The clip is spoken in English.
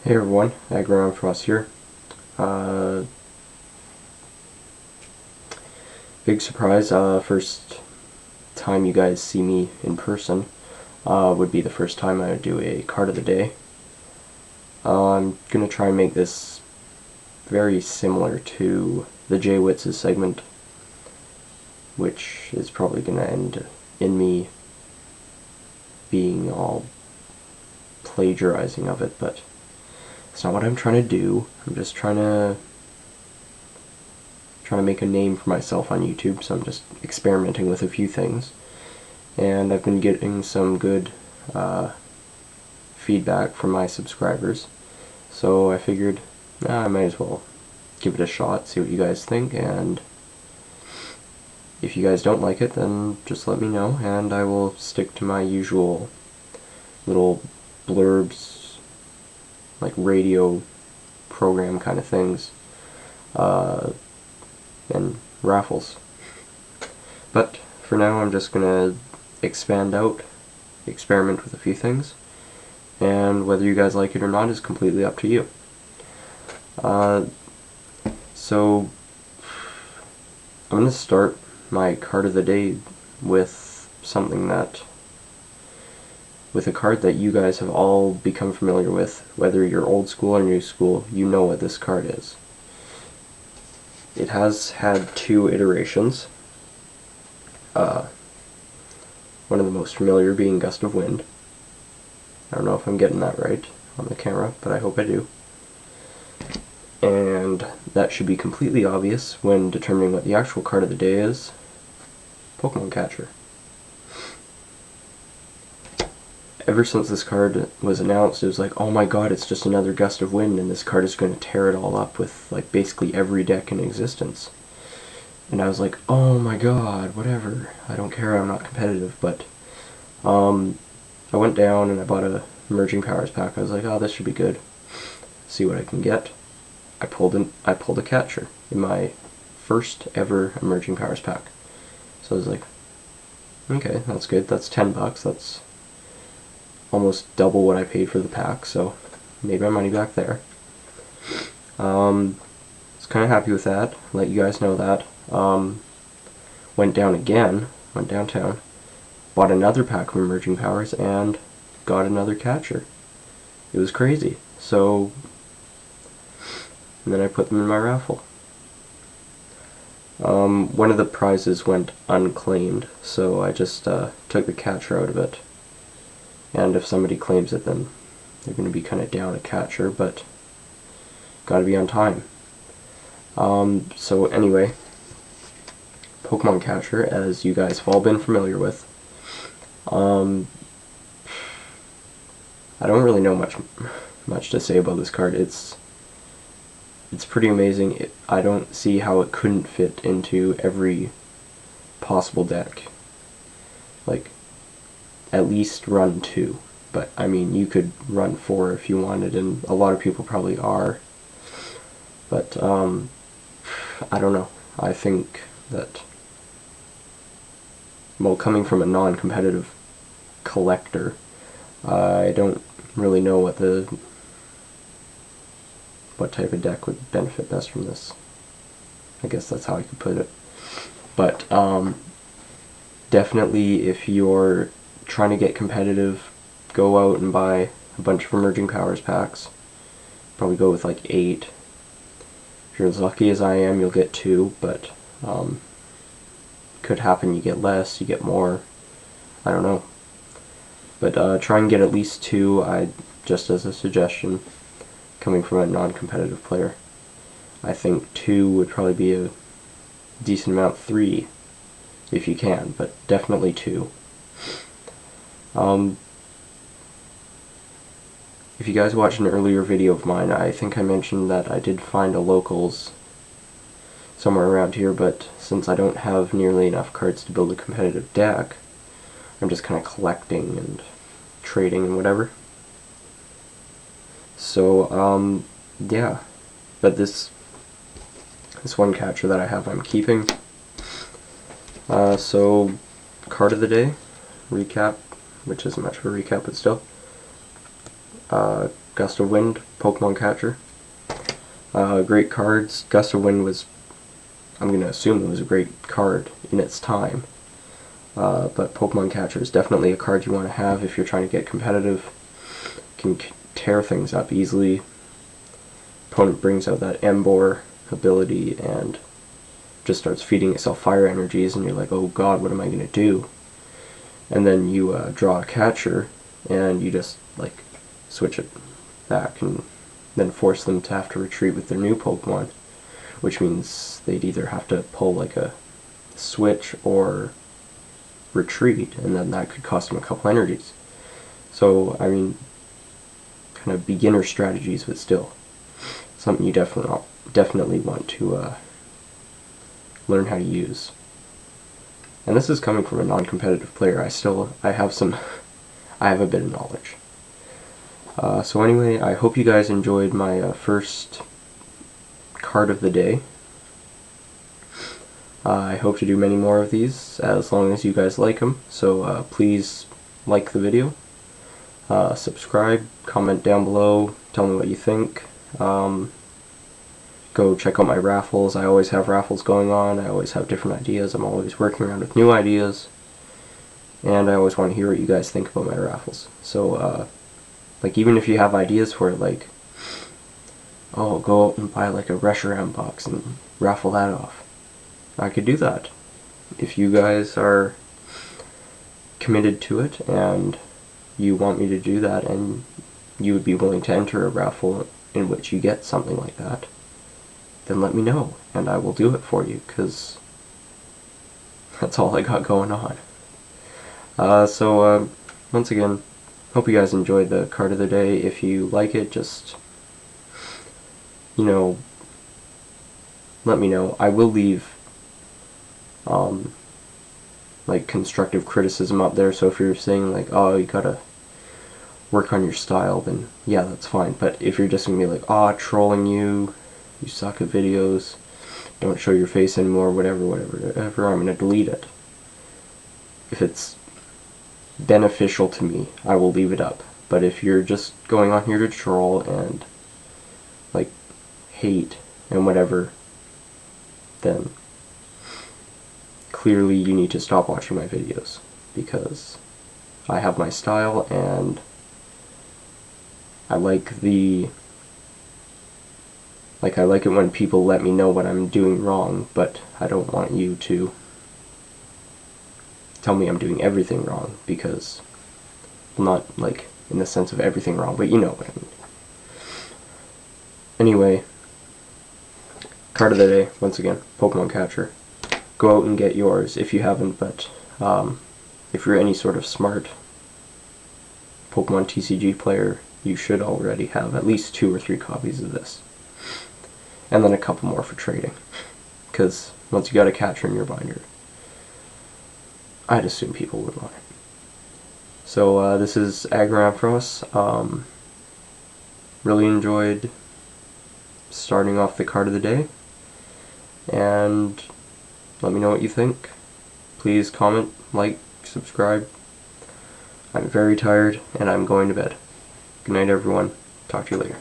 Hey everyone, Agronom Frost here. Big surprise, first time you guys see me in person would be the first time I would do a card of the day. I'm going to try and make this very similar to the Jay Witz's segment, which is probably going to end in me being all plagiarizing of it, but it's not what I'm trying to do. I'm just trying to make a name for myself on YouTube, so I'm just experimenting with a few things. And I've been getting some good feedback from my subscribers, so I figured I might as well give it a shot, see what you guys think, and if you guys don't like it, then just let me know, and I will stick to my usual little blurbs, like radio program kind of things, and raffles. But for now, I'm just gonna expand out, experiment with a few things, and whether you guys like it or not is completely up to you. So I'm gonna start my card of the day with a card that you guys have all become familiar with. Whether you're old school or new school, you know what this card is. It has had two iterations. One of the most familiar being Gust of Wind. I don't know if I'm getting that right on the camera, but I hope I do. And that should be completely obvious when determining what the actual card of the day is. Pokemon Catcher. Ever since this card was announced, it was like, oh my god, it's just another Gust of Wind, and this card is going to tear it all up with like basically every deck in existence. And I was like, oh my god, whatever, I don't care, I'm not competitive. But I went down and I bought a Emerging Powers pack. I was like, oh, this should be good, see what I can get. I pulled a catcher in my first ever Emerging Powers pack. So I was like, okay, that's good, that's $10, that's almost double what I paid for the pack, so made my money back there. Was kind of happy with that, let you guys know that. Went downtown, bought another pack of Emerging Powers, and got another catcher. It was crazy. So, and then I put them in my raffle. One of the prizes went unclaimed, so I just took the catcher out of it. And if somebody claims it, then they're going to be kind of down a catcher, but gotta be on time. So anyway, Pokemon Catcher, as you guys have all been familiar with. I don't really know much to say about this card. It's pretty amazing. I don't see how it couldn't fit into every possible deck. Like, at least run 2. But, I mean, you could run 4 if you wanted, and a lot of people probably are. But, I don't know. I think that, well, coming from a non-competitive collector, I don't really know what type of deck would benefit best from this. I guess that's how I could put it. But, definitely if you're trying to get competitive, go out and buy a bunch of Emerging Powers packs. Probably go with like 8. If you're as lucky as I am, you'll get 2, but could happen you get less, you get more. I don't know. But try and get at least 2, just as a suggestion, coming from a non-competitive player. I think 2 would probably be a decent amount. 3, if you can, but definitely 2. If you guys watched an earlier video of mine, I think I mentioned that I did find a locals somewhere around here, but since I don't have nearly enough cards to build a competitive deck, I'm just kind of collecting and trading and whatever. So, yeah. But this one catcher that I have, I'm keeping. So, card of the day, recap, which isn't much of a recap, but still. Gust of Wind, Pokemon Catcher. Great cards. Gust of Wind was, I'm going to assume it was a great card in its time. But Pokemon Catcher is definitely a card you want to have if you're trying to get competitive. Can tear things up easily. Opponent brings out that Emboar ability and just starts feeding itself fire energies, and you're like, oh god, what am I going to do? And then you draw a catcher, and you just like switch it back and then force them to have to retreat with their new Pokemon, which means they'd either have to pull like a switch or retreat, and then that could cost them a couple energies. So, I mean, kind of beginner strategies, but still something you definitely want to learn how to use. And this is coming from a non-competitive player. I have a bit of knowledge. So anyway, I hope you guys enjoyed my first card of the day. I hope to do many more of these as long as you guys like them. So please like the video, subscribe, comment down below, tell me what you think. Go check out my raffles. I always have raffles going on. I always have different ideas. I'm always working around with new ideas. And I always want to hear what you guys think about my raffles. So, like, even if you have ideas for it, like, oh, go out and buy, like, a Reshiram box and raffle that off. I could do that. If you guys are committed to it and you want me to do that and you would be willing to enter a raffle in which you get something like that, then let me know, and I will do it for you, because that's all I got going on. So, once again, hope you guys enjoyed the card of the day. If you like it, just, you know, let me know. I will leave, like, constructive criticism up there, so if you're saying, like, oh, you gotta work on your style, then yeah, that's fine. But if you're just gonna be like, oh, trolling you suck at videos, don't show your face anymore, whatever, I'm gonna delete it. If it's beneficial to me, I will leave it up. But if you're just going on here to troll and like hate and whatever, then clearly you need to stop watching my videos, because I have my style and I like it when people let me know what I'm doing wrong, but I don't want you to tell me I'm doing everything wrong, because, well, not like in the sense of everything wrong, but you know what I mean. Anyway, card of the day, once again, Pokemon Catcher. Go out and get yours if you haven't, but if you're any sort of smart Pokemon TCG player, you should already have at least 2 or 3 copies of this. And then a couple more for trading, because once you got a catcher in your binder, I'd assume people would want it. So this is Agaramphros. Really enjoyed starting off the card of the day, and let me know what you think. Please comment, like, subscribe. I'm very tired and I'm going to bed. Good night, everyone. Talk to you later.